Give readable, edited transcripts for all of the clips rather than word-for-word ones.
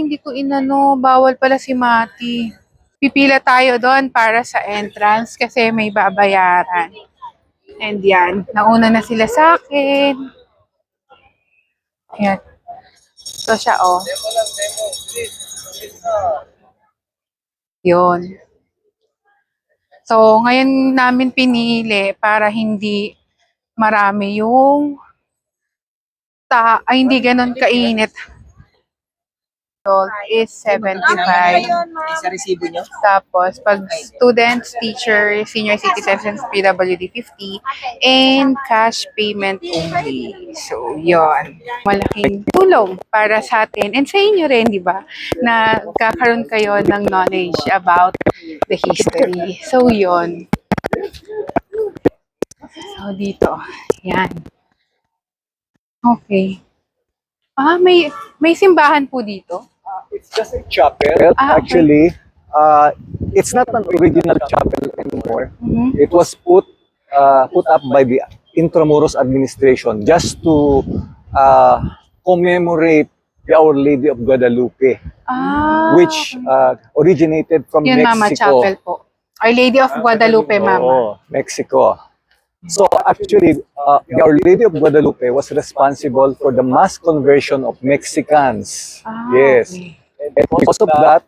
Hindi ko inano, bawal pala si Mati. Pipila tayo doon para sa entrance kasi may babayaran. And yan, nauna na sila sa akin. Yan. So siya, oh. Yun. So, ngayon namin pinili para hindi marami yung hindi ganun kainit. Is 75. Sa resibo nyo? Tapos, pag students, teachers, senior citizens, PWD 50, and cash payment only. So, yon. Malaking tulong para sa atin and sa inyo rin, di ba? Na kakaroon kayo ng knowledge about the history. So, yon. So, dito. Yan. Okay. May simbahan po dito? It's just a chapel. Okay. Actually, it's not an original chapel anymore. Mm-hmm. It was put up by the Intramuros administration just to commemorate the Our Lady of Guadalupe, which originated from Yun, Mexico. Mama Chapel po. Our Lady of Guadalupe, Mama. Oh, Mexico. So actually, the Our Lady of Guadalupe was responsible for the mass conversion of Mexicans. Yes. Okay. And because of that,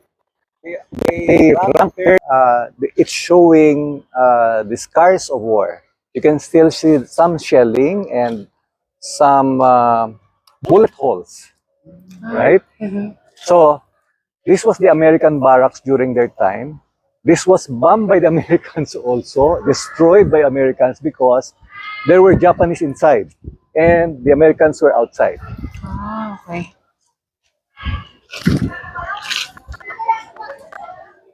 they rank it's showing the scars of war. You can still see some shelling and some bullet holes, right? Mm-hmm. So this was the American barracks during their time. This was bombed by the Americans also, destroyed by Americans because there were Japanese inside and the Americans were outside. Okay.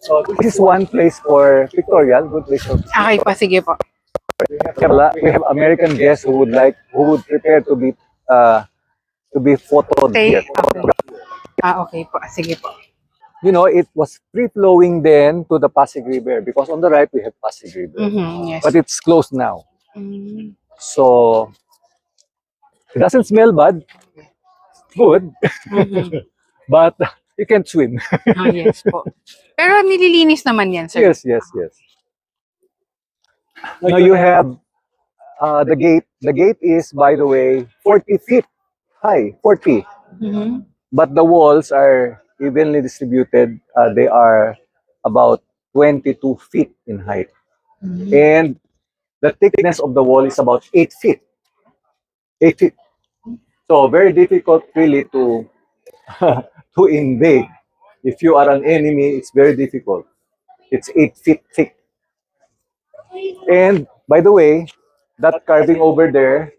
So this is one place for pictorial, good place for Okay po, sige po. we have American guests who would prepare to be photoed here. Okay. Okay po, sige po. You know, it was free-flowing then to the Pasig River because on the right we have Pasig River. Mm-hmm, yes. But it's closed now. Mm-hmm. So it doesn't smell bad. Good. Mm-hmm. But you can't swim. Yes po. Pero nililinis naman yan, sir. Yes. Now you have the gate. The gate is, by the way, 40 feet high. 40. Mm-hmm. But the walls are evenly distributed. They are about 22 feet in height. Mm-hmm. And the thickness of the wall is about 8 feet. 8 feet. So very difficult really to to invade. If you are an enemy, it's very difficult. It's 8 feet thick. And by the way, that carving over there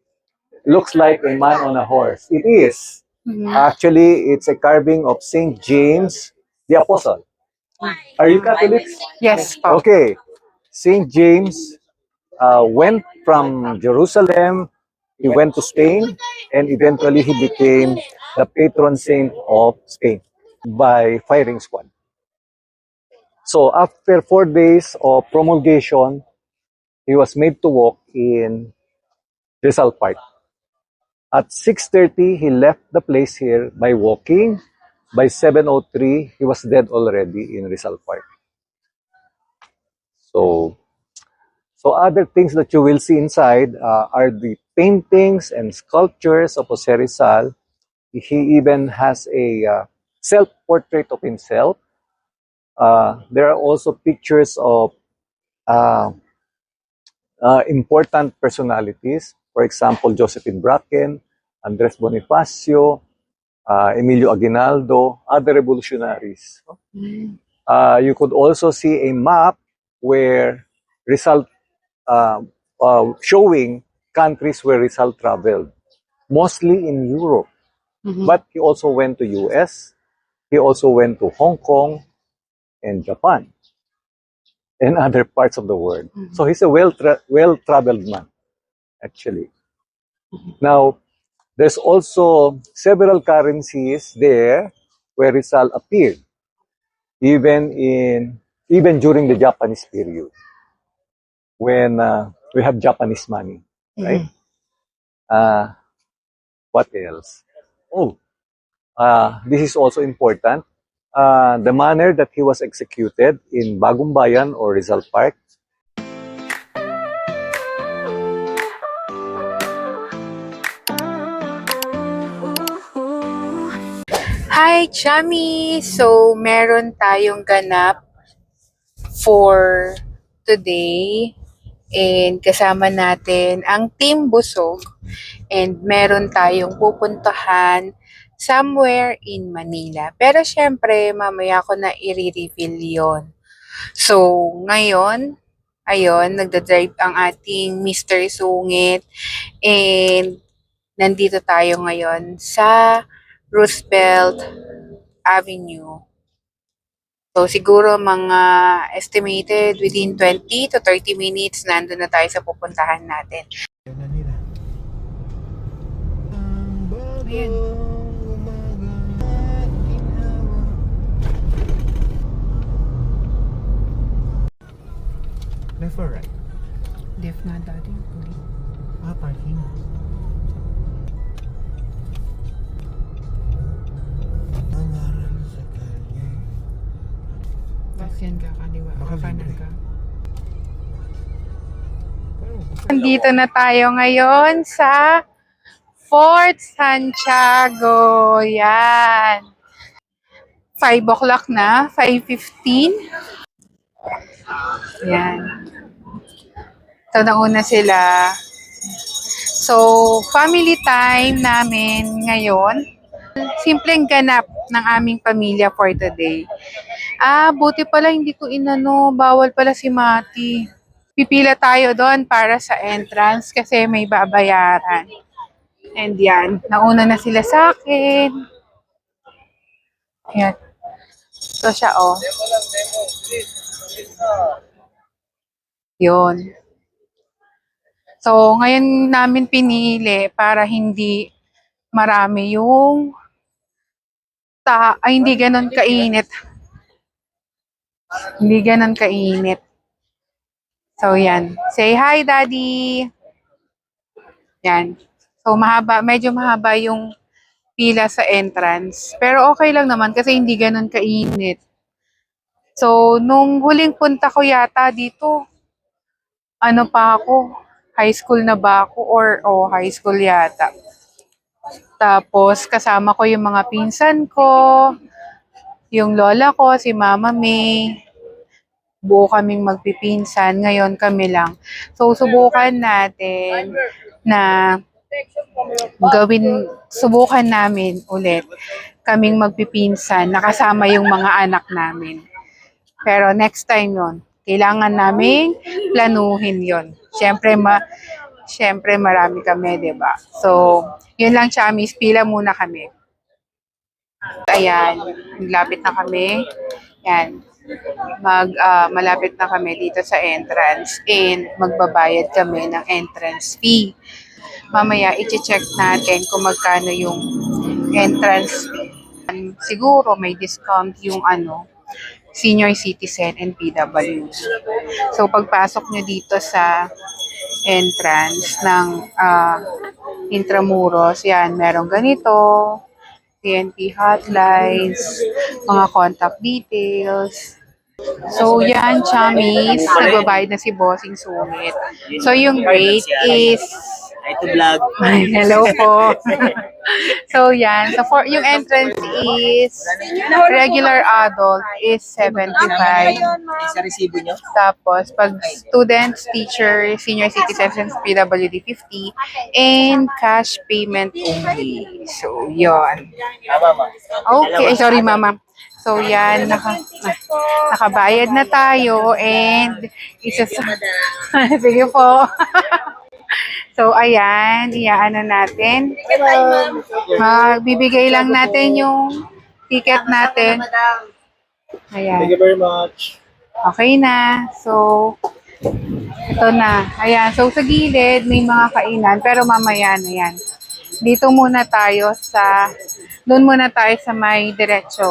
looks like a man on a horse. It is. Mm-hmm. Actually, it's a carving of Saint James the Apostle. Are you Catholics? Yes po. Okay. Saint James went from Jerusalem, he went to Spain, and eventually he became the patron saint of Spain by firing squad. So after 4 days of promulgation, he was made to walk in Rizal Park. At 6:30, he left the place here by walking. By 7:03, he was dead already in Rizal Park. So other things that you will see inside are the paintings and sculptures of Jose Rizal. He even has a self-portrait of himself. There are also pictures of important personalities. For example, Josephine Bracken, Andres Bonifacio, Emilio Aguinaldo, other revolutionaries. You could also see a map where Rizal, showing countries where Rizal traveled, mostly in Europe. Mm-hmm. But he also went to US, he also went to Hong Kong and Japan and other parts of the world. Mm-hmm. So he's a well-traveled man, actually. Mm-hmm. Now, there's also several currencies there where Rizal appeared, even during the Japanese period, when we have Japanese money, right? Mm-hmm. What else? Oh, this is also important. the manner that he was executed in Bagong Bayan or Rizal Park. Hi, Chami! So, meron tayong ganap for today. And kasama natin ang Team Busog. And meron tayong pupuntahan somewhere in Manila. Pero syempre, mamaya ko na i-reveal yon. So, ngayon, ayun, nagdadrive ang ating Mr. Sungit. And nandito tayo ngayon sa Roosevelt Avenue. So, siguro mga estimated within 20 to 30 minutes, nandun na tayo sa pupuntahan natin. Ayan. Left or right? Left na dati. Parking. Nangaral sa kalye. Tapos yan ka, kaliwa. Baka Kanan libre. ka. Nandito na tayo ngayon sa Fort Santiago. Yan. 5 o'clock na. 5:15. Yan. So, nauna sila. So, family time namin ngayon. Simpleng ganap ng aming pamilya for today. Buti pala hindi ko inano. Bawal pala si Mati. Pipila tayo doon para sa entrance kasi may babayaran. And yan, nauna na sila sa akin. Yan. So siya, oh. Yun. So, ngayon namin pinili para hindi marami yung hindi ganon kainit. Hindi ganon kainit. So, yan. Say hi, Daddy! Yan. So, medyo mahaba yung pila sa entrance. Pero okay lang naman kasi hindi ganon kainit. So, nung huling punta ko yata dito, ano pa ako? High school na ba ako? High school yata. Tapos, kasama ko yung mga pinsan ko, yung lola ko, si Mama May. Buo kaming magpipinsan. Ngayon kami lang. So, subukan natin na subukan namin ulit kaming magpipinsan, nakasama yung mga anak namin. Pero next time yon, kailangan naming planuhin yon. Siyempre marami kami, 'di ba? So, yun lang, Chamis, pila muna kami. Ayan, malapit na kami. Yan. Malapit na kami dito sa entrance and magbabayad kami ng entrance fee. Mamaya i-check natin kung magkano yung entrance fee. Siguro may discount yung senior citizen and PWD. So pagpasok nyo dito sa entrance ng Intramuros, yan, merong ganito, PNP hotlines, mga contact details. So yan, Chamis, nagbabayad na si Bossing Sungit. So yung rate is Hi to vlog. hello po. So yan, so for yung entrance is regular adult is 75. Sa resibo nyo? Tapos pag students, teacher, senior citizens, PWD 50 and cash payment only. So yon. Tama, ma. Okay, sorry mama. So yan, nakabayad na tayo and sige po. So ayan, iyaan na natin. Magbibigay lang natin yung ticket natin. Ayan. Thank you very much. Okay na. So, ito na. Ayan. So, sa gilid, may mga kainan. Pero mamaya na yan. Doon muna tayo sa may diretso.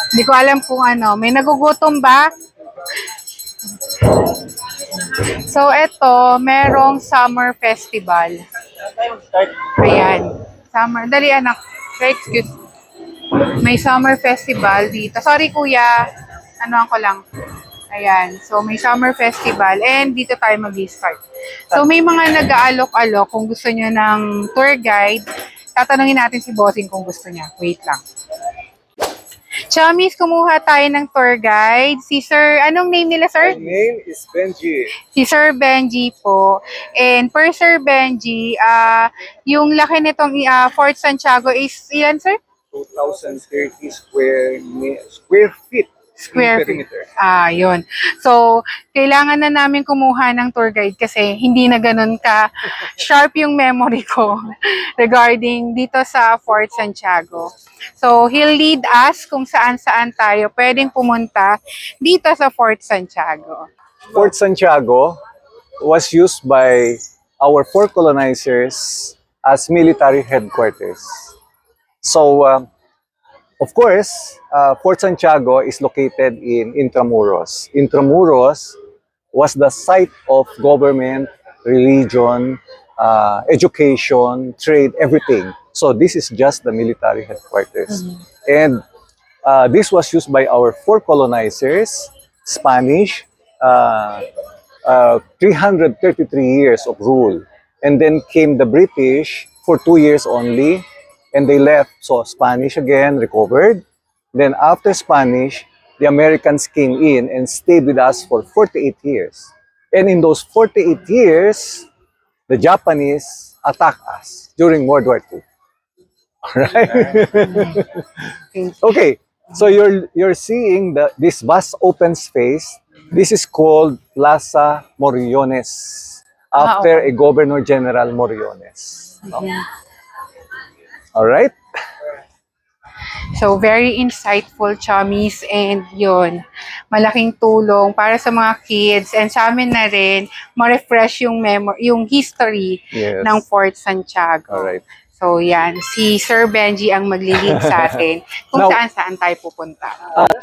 Hindi ko alam kung ano. May nagugutom ba? So, ito, merong summer festival. Ayan. Summer. Dali, anak. Right, excuse. May summer festival dito. Sorry kuya, ano ko lang. Ayan, so may summer festival and dito tayo mag-start. So may mga nag-aalok-alok kung gusto nyo ng tour guide. Tatanungin natin si Bossing kung gusto niya. Wait lang. Chamis, kumuha tayo ng tour guide. Si Sir, anong name nila, sir? My name is Benji. Si Sir Benji po. And per Sir Benji, yung laki nitong Fort Santiago is ilan, sir? 2,030 square feet. Square feet. perimeter. Yun. So, kailangan na namin kumuha ng tour guide kasi hindi na ganun ka sharp yung memory ko regarding dito sa Fort Santiago. So, he'll lead us kung saan-saan tayo pwedeng pumunta dito sa Fort Santiago. Fort Santiago was used by our four colonizers as military headquarters. So, of course, Fort Santiago is located in Intramuros. Intramuros was the site of government, religion, education, trade, everything. So this is just the military headquarters. And this was used by our four colonizers, Spanish, 333 years of rule. And then came the British for 2 years only, and they left. So Spanish again recovered. Then after Spanish, the Americans came in and stayed with us for 48 years. And in those 48 years, the Japanese attacked us during World War II. Alright? Okay, so you're seeing this vast open space. This is called Plaza Moriones, after a Governor General Moriones. Alright? So, very insightful, chummies, and yun, malaking tulong para sa mga kids and sa amin na rin, ma-refresh yung yung history Yes. ng Fort Santiago. Alright. So, yan, si Sir Benji ang maglilid sa atin kung Now, saan-saan tayo pupunta.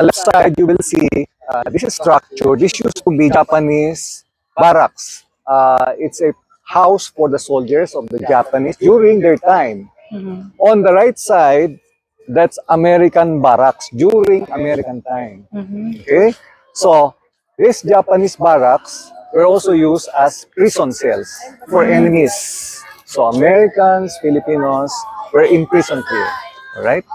Left side, you will see this is structure. This used to be Japanese barracks. It's a house for the soldiers of the Japanese during their time. On the right side, that's American barracks during American time. Okay? So, these Japanese barracks were also used as prison cells for enemies. So, Americans, Filipinos were imprisoned here. Alright?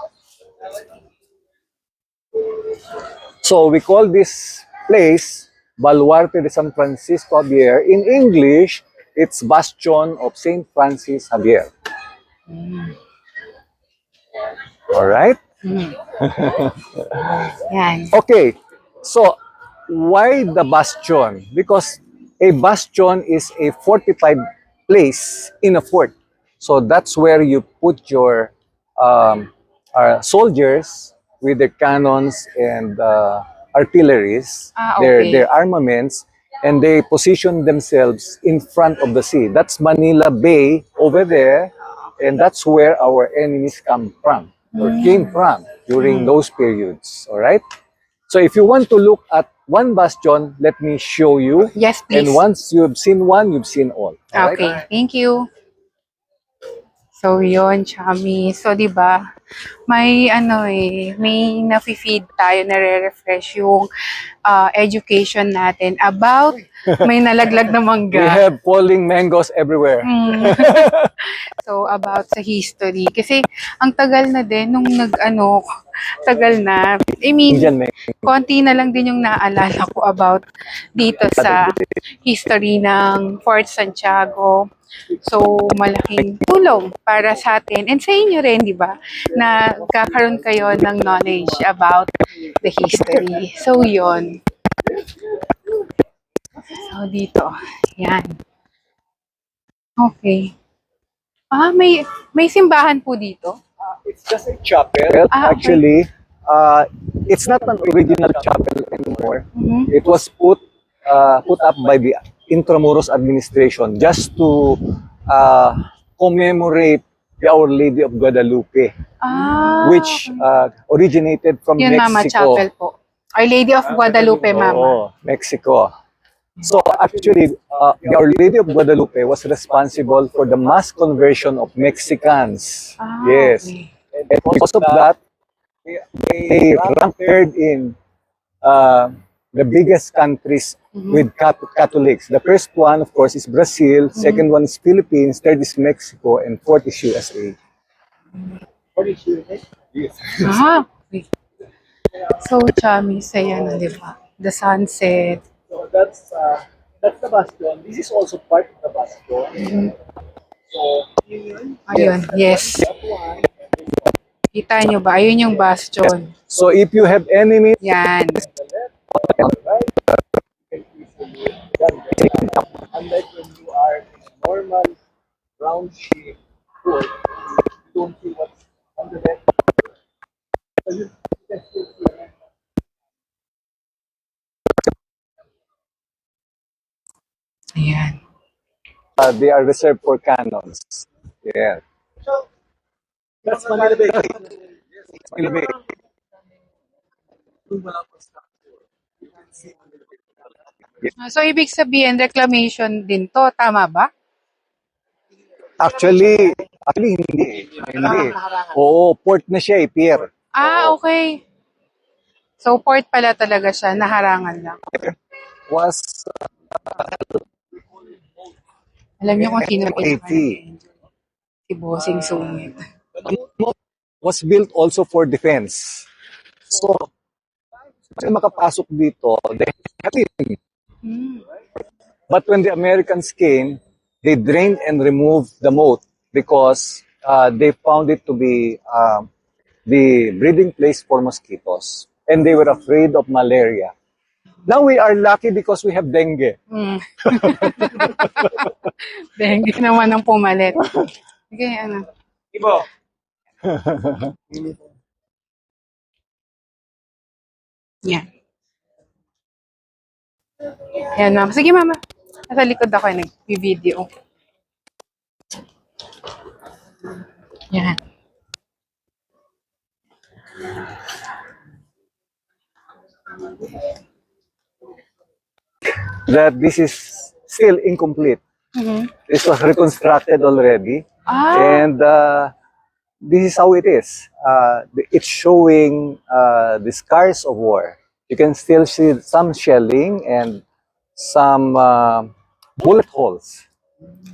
So, we call this place Baluarte de San Francisco Javier. In English, it's Bastion of St. Francis Javier. Alright? Yan. Okay, so why the bastion? Because a bastion is a fortified place in a fort. So that's where you put your soldiers with their cannons and artilleries, Okay. their armaments, and they position themselves in front of the sea. That's Manila Bay over there, and that's where our enemies come from, or came from during those periods. All right? So if you want to look at one bastion, let me show you. Yes, please. And once you've seen one, you've seen all. All right? Okay, thank you. So, yun, chummy. So, di ba, may may nafe-feed tayo, nare-refresh yung education natin about may nalaglag na We mangga. have falling mangoes everywhere. So, about sa history. Kasi, ang tagal na din nung tagal na. I mean, Indian mango. konti na lang din yung naalala ko about dito sa history ng Fort Santiago. So, malaking tulong para sa atin and sa inyo rin, di ba? Na kakaroon kayo ng knowledge about the history. So, yun. So, dito. Yan. Okay. May simbahan po dito? It's just a chapel. Ah, okay. Actually, it's not an original chapel anymore. It was put up by the Intramuros administration just to commemorate the Our Lady of Guadalupe, which originated from Yun, Mama Mexico. Chapel po. Our Lady of Guadalupe, Mama. Oo, Mexico. So actually, the Our Lady of Guadalupe was responsible for the mass conversion of Mexicans. Yes. Okay. And because of that, They rank third in uh, the biggest countries with Catholics. The first one, of course, is Brazil. Second one is Philippines. Third is Mexico. And fourth is USA. Ah, okay. So, chami, saya na, di ba? The sunset. So that's the bastion. This is also part of the bastion. So, Ayun, yes. Kita nyo ba? Ayun yung bastion. so if you have enemies, Yan. unlike when you are in a normal round shape fort, you don't see what's on the left. So you can still see. Ayan. They are reserved for cannons. Yeah. That's Manila Bay. Manila Bay. So, ibig sabihin, reclamation din to. Tama ba? Actually hindi. Hindi. Oo, port na siya pier. Ah, okay. So, port pala talaga siya. Naharangan lang. Was Alam niyo kung sino 80. Si Bossing Sungit. Was built also for defense. So, kasi makapasok dito, they have it. But when the Americans came, they drained and removed the moat because they found it to be the breeding place for mosquitoes. And they were afraid of malaria. Now we are lucky because we have dengue. Dengue naman ang pumalit. Sige, ano. Ibo. Yan. Yan, ma'am. Sige, mama. Nasa likod ako nag-video. Yan. That this is still incomplete. This was reconstructed already. Ah, And this is how it is. It's showing the scars of war. You can still see some shelling and some bullet holes,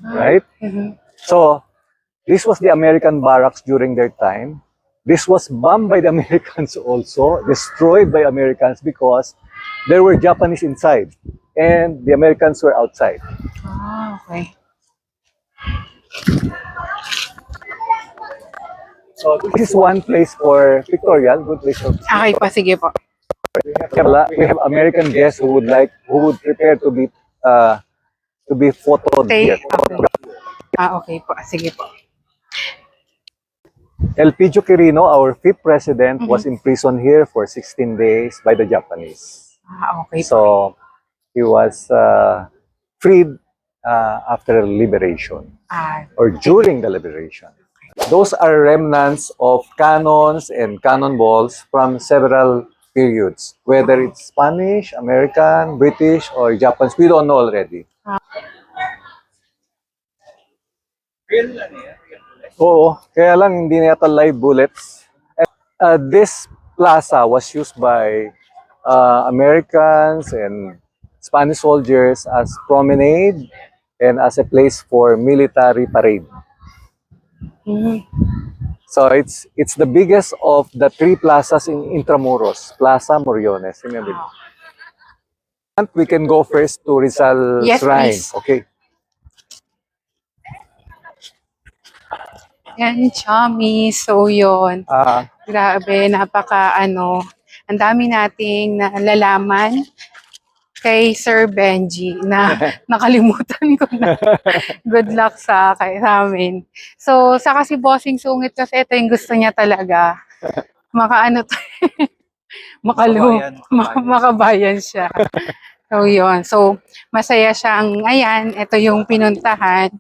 right? So this was the American barracks during their time. This was bombed by the Americans also, destroyed by Americans because there were Japanese inside and the Americans were outside. okay. So this is one place for pictorial, good place for Okay pa, sige po. we have American guests who would prepare to be photoed Stay. here. Okay. Okay po. Sige po. Elpidio Quirino, our fifth president, was imprisoned here for 16 days by the Japanese. Okay po. So he was freed after liberation or during the liberation. Those are remnants of cannons and cannonballs from several periods, whether it's Spanish, American, British, or Japanese. We don't know already. Oo, kaya lang hindi na yata live bullets. This plaza was used by Americans and Spanish soldiers as promenade and as a place for military parade. So it's the biggest of the three plazas in Intramuros, Plaza Moriones. Remember? We can go first to Rizal Yes, Shrine. please. Okay. Yan, chummy. So, yun. Grabe, ang dami nating nalalaman kay Sir Benji na nakalimutan ko na. Good luck sa amin. So, sa kasi Bossing Sungit kasi ito yung gusto niya talaga. Makabayan siya. So, yun. So, masaya siyang, ayan, ito yung pinuntahan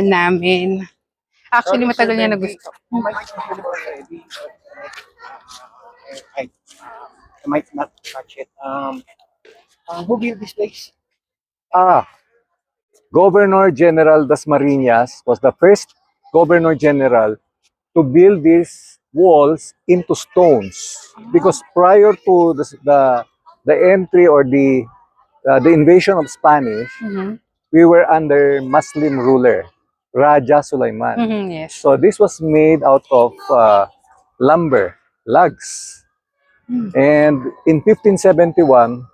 namin. Actually, matagal niya na gusto. I might not touch it. Who built this place? Governor General Dasmariñas was the first Governor General to build walls into stones because prior to the entry or the invasion of Spanish, Mhm. we were under Muslim ruler, Raja Sulaiman. Mhm, yes. So this was made out of lumber, logs. And in 1571,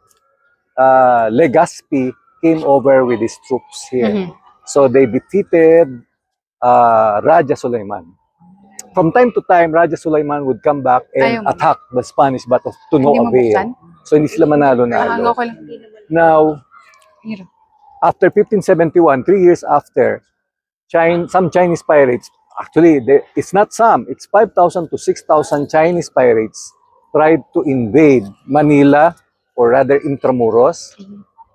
Legazpi came over with his troops here. Mhm. So they defeated Raja Sulaiman. From time to time, Raja Sulaiman would come back and Ayaw mo. attack the Spanish, but to no Hindi mabuksan? avail. So hindi sila Ah, manalo-nalo. ko lang. Now, Hirap. after 1571, 3 years after, some Chinese pirates, actually, it's not some, it's 5,000 to 6,000 Chinese pirates tried to invade Manila, or rather Intramuros,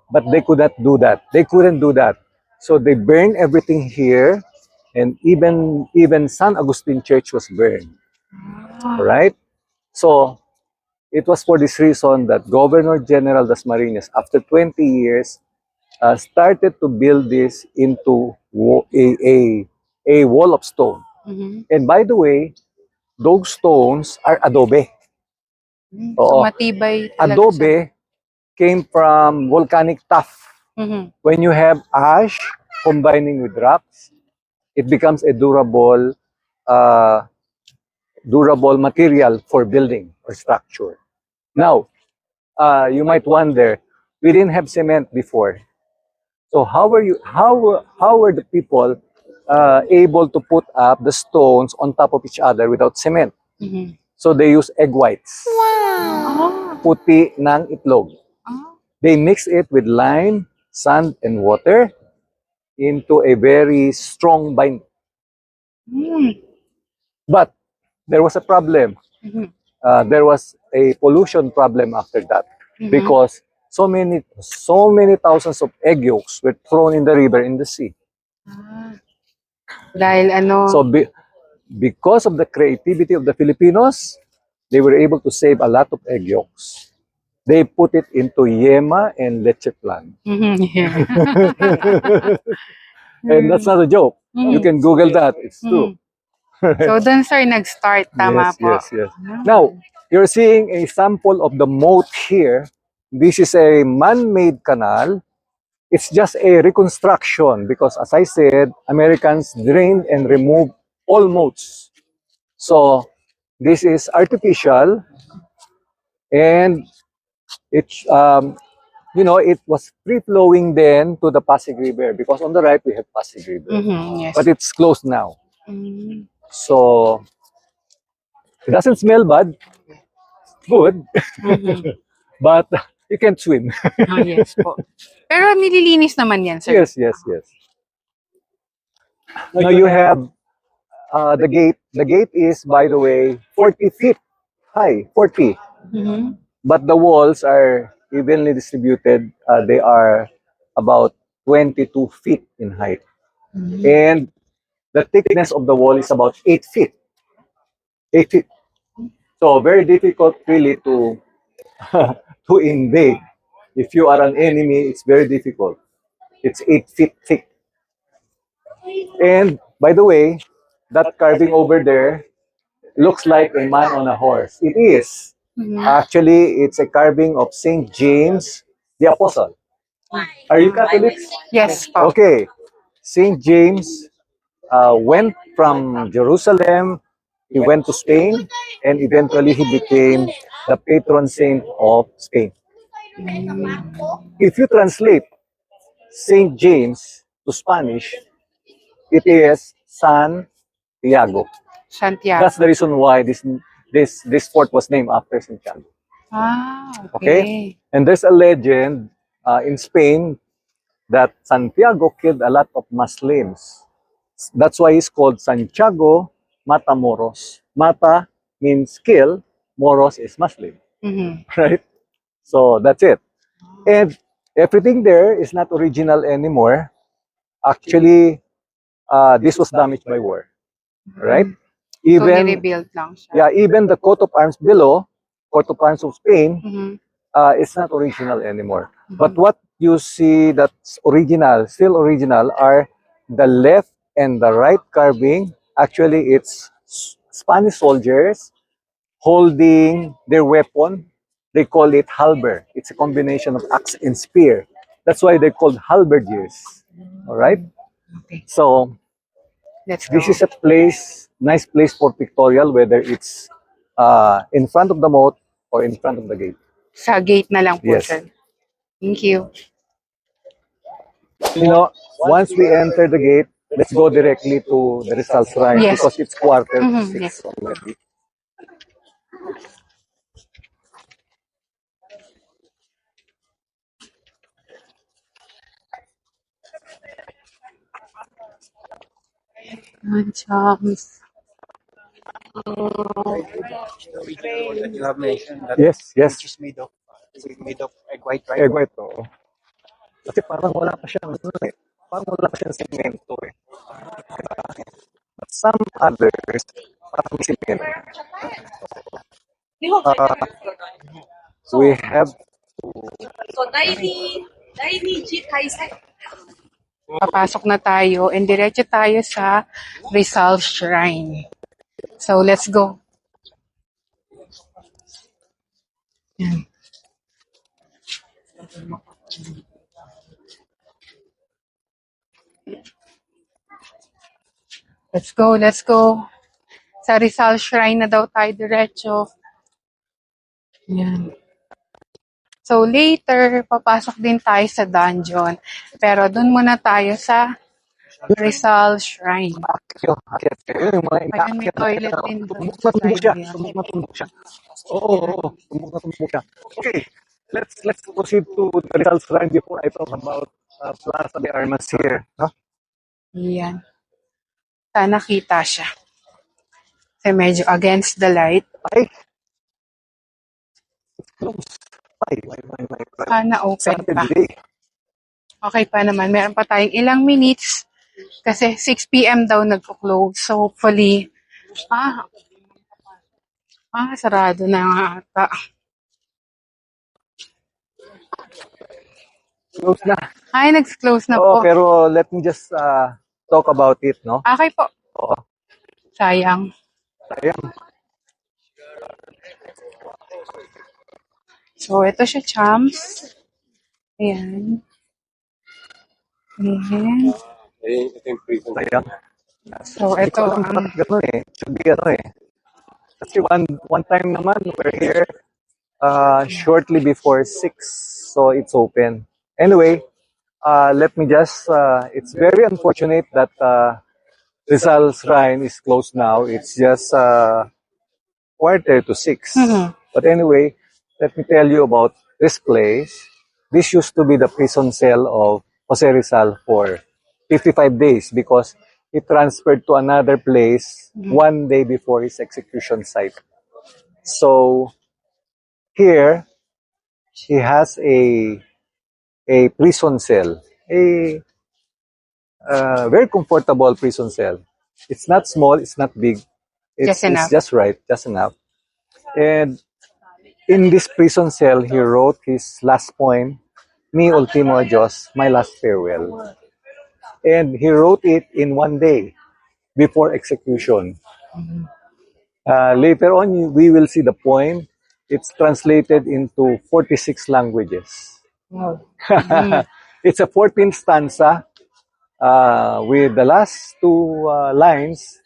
but they could not do that. They couldn't do that. So they burned everything here, and even San Agustin Church was burned. All right? So it was for this reason that Governor General Dasmariñas, after 20 years, started to build this into a wall of stone. Mhm. And by the way, those stones are adobe. So Oo. matibay talaga siya. Adobe came from volcanic tuff. Mhm. When you have ash combining with rocks, it becomes a durable material for building or structure. Now, you might wonder, we didn't have cement before. So how were the people able to put up the stones on top of each other without cement? Mhm. So they use egg whites, Ah. puti ng itlog. Ah. They mix it with lime, sand, and water into a very strong bind. Mm. But there was a problem. Mhm. There was a pollution problem after that Mhm. because so many thousands of egg yolks were thrown in the river, in the sea. Ah. Dahil ano, So because of the creativity of the Filipinos, they were able to save a lot of egg yolks. They put it into yema and leche plan. mhm, yeah. And that's not a joke. You Mhm. can Google that. It's true. So, doon sir nag-start, tama Yes, po. yes, yes. Now, you're seeing a sample of the moat here. This is a man-made canal. It's just a reconstruction because, as I said, Americans drained and removed all moats. So, this is artificial, and it was free-flowing then to the Pasig River because on the right we have Pasig River, Mhm, yes. but it's closed now. Mm. So, it doesn't smell bad. Good. Mhm. But you can't swim. Oh, yes po. Pero nililinis naman yan, sir. Yes, yes, yes. Now you have the gate. The gate is, by the way, 40 feet high, 40. Mhm. But the walls are evenly distributed. They are about 22 feet in height. And the thickness of the wall is about 8 feet. 8 feet. So very difficult really to to invade. If you are an enemy, it's very difficult. It's 8 feet thick. And by the way, that carving over there looks like a man on a horse. It is. Mhm. Actually, it's a carving of Saint James the Apostle. Are you Catholics? Yes po. Okay. Saint James went from Jerusalem, he went to Spain, and eventually he became the patron saint of Spain. If you translate Saint James to Spanish, it is San Tiago. Santiago. That's the reason why this fort was named after Santiago. Ah, Okay? okay. And there's a legend in Spain that Santiago killed a lot of Muslims. That's why he's called Santiago Matamoros. Mata means kill, Moros is Muslim, Mhm. right? So that's it. And everything there is not original anymore. Actually, this was damaged by war, right? So, Even ni-rebuild lang siya. yeah, even the coat of arms below, coat of arms of Spain, Mhm. it's not original anymore. But what you see that's original, still original, are the left and the right carving. Actually, it's Spanish soldiers holding their weapon. They call it halber. It's a combination of axe and spear. That's why they're called halberdiers. All right. Okay, So let's go. this is a nice place for pictorial, whether it's in front of the moat or in front of the gate. Sa gate na lang po, Yes. sir. Thank you. You know, once we enter the gate, let's go directly to the Rizal Shrine Yes. because it's quarter to Mhm, 6 yes. already. Chums. That you have mentioned that Yes, yes. which is made of egg white, right? Egg white, oo. Kasi parang wala pa siyang, parang wala pa siyang semento eh. But some others, parang may semento. We have, Papasok na tayo and diretso tayo sa Rizal Shrine. So, let's go. Yan. Let's go, let's go. Sa Rizal Shrine na daw tayo diretso. Yan. So, later, papasok din tayo sa dungeon. Pero, dun muna tayo sa Rizal Shrine. yung mga Ayun, may toilet din doon sa tumbok side siya. na yan. Tumbok siya. Oo, tumbok siya. Okay, let's proceed to the Rizal Shrine before I talk about Plaza de Armas here. No? Yan. Sana kita siya. Kasi medyo against the light. Ay, it's closed. Why? Sana open pa. Saturday. Okay pa naman. Meron pa tayong ilang minutes. Kasi 6 p.m. daw nagpo-close. So, hopefully, sarado na nga ata. Close na. Ay, nag-close na Oo, po. pero let me just talk about it, no? Okay po. Oo. Sayang. Ayan. So, ito siya, chums. Ayan. Ayan. Ayan. So, ito ang... Ganun eh. Should be ano eh. Kasi one time naman, we're here shortly before 6. So, it's open. Anyway, let me just... it's very unfortunate that Rizal Shrine is closed now. It's just quarter to 6. Mhm. But anyway, let me tell you about this place. This used to be the prison cell of Jose Rizal for 55 days because he transferred to another place one day before his execution site. So here, he has a prison cell, a very comfortable prison cell. It's not small, it's not big. Just enough. It's just right, just enough. And in this prison cell, he wrote his last poem, Mi Ultimo Adios, My Last Farewell. And he wrote it in one day before execution. Later on, we will see the poem. It's translated into 46 languages. Wow. It's a 14th stanza with the last two lines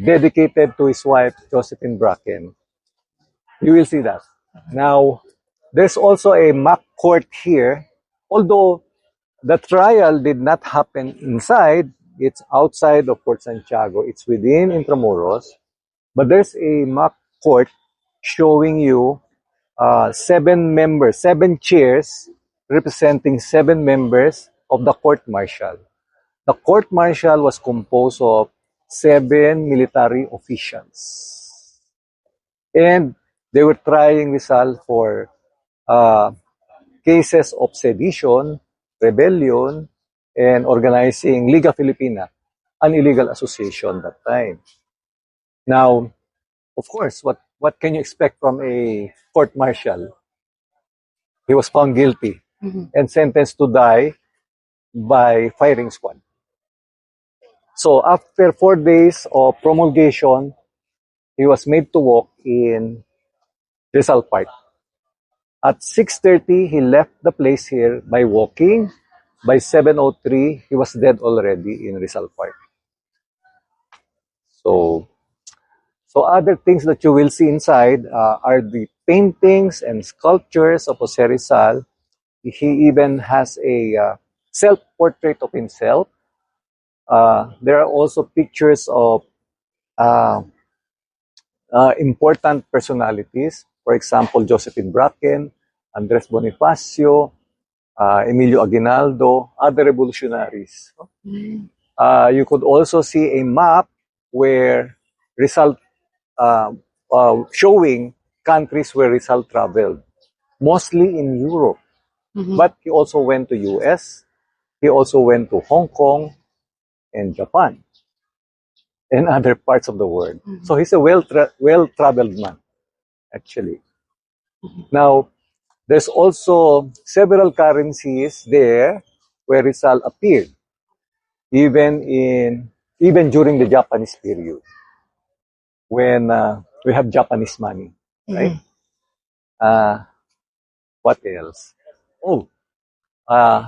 dedicated to his wife, Josephine Bracken. You will see that. Now, there's also a mock court here. Although the trial did not happen inside, it's outside of Fort Santiago. It's within Intramuros. But there's a mock court showing you 7 chairs representing 7 members of the court-martial. The court-martial was composed of 7 military officials. And they were trying Rizal for cases of sedition, rebellion, and organizing Liga Filipina, an illegal association that time. Now, of course, what can you expect from a court-martial? He was found guilty and sentenced to die by firing squad. So after 4 days of promulgation, he was made to walk in Rizal Park. At 6:30, he left the place here by walking. By 7:03, he was dead already in Rizal Park. So, so other things that you will see inside are the paintings and sculptures of Jose Rizal. He even has a self-portrait of himself. There are also pictures of uh, important personalities. For example, Josephine Bracken, Andres Bonifacio, Emilio Aguinaldo, other revolutionaries. You could also see a map where Rizal, showing countries where Rizal traveled, mostly in Europe. But he also went to US, he also went to Hong Kong and Japan and other parts of the world. So he's a well-traveled man, actually. Now, there's also several currencies there where Rizal appeared, even during the Japanese period, when we have Japanese money, right? What else? Oh,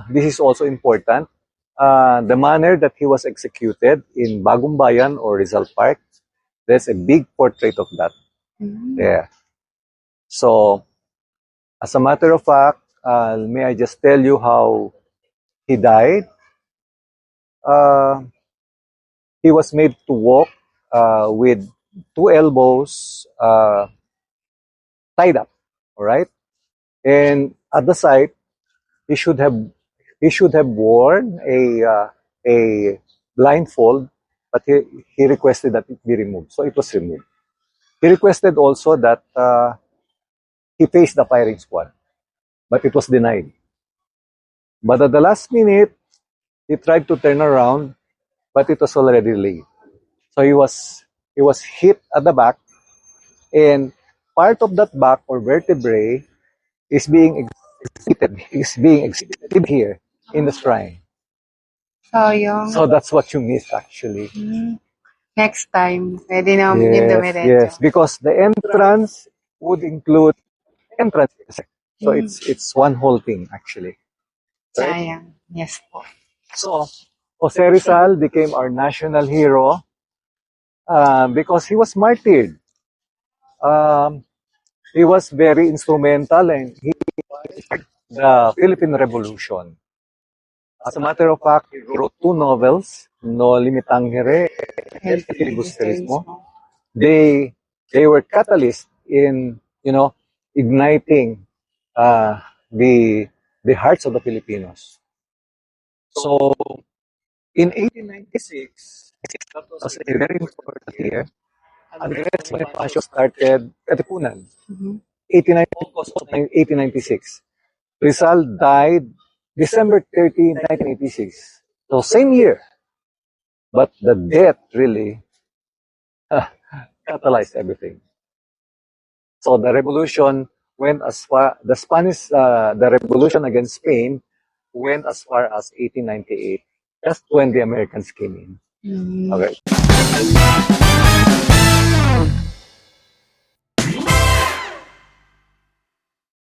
this is also important. The manner that he was executed in Bagong Bayan or Rizal Park, there's a big portrait of that there. So, as a matter of fact, may I just tell you how he died? He was made to walk with two elbows tied up, all right? And at the side, he should have worn a blindfold, but he requested that it be removed, so it was removed. He requested also that he face the firing squad, but it was denied. But at the last minute, he tried to turn around, but it was already late. So he was hit at the back, and part of that back or vertebrae is being exhibited here in the shrine. Sayang. So that's what you miss actually. Next time, pwede namin yung dumiretso. Yes, because the entrance would include entrance. So it's one whole thing actually. Sayang. Yes po. So Jose Rizal became our national hero because he was martyred. He was very instrumental and he the Philippine Revolution. As a matter of fact, he wrote two novels, No Limitangere and El Filibusterismo. They were catalysts in igniting the hearts of the Filipinos. So in 1896, that was a very important year. Andres Bonifacio started Katipunan. 1896. Rizal died December 30, 1986. So same year. But the death really catalyzed everything. So the revolution went as far, the revolution against Spain went as far as 1898. Just when the Americans came in. Okay.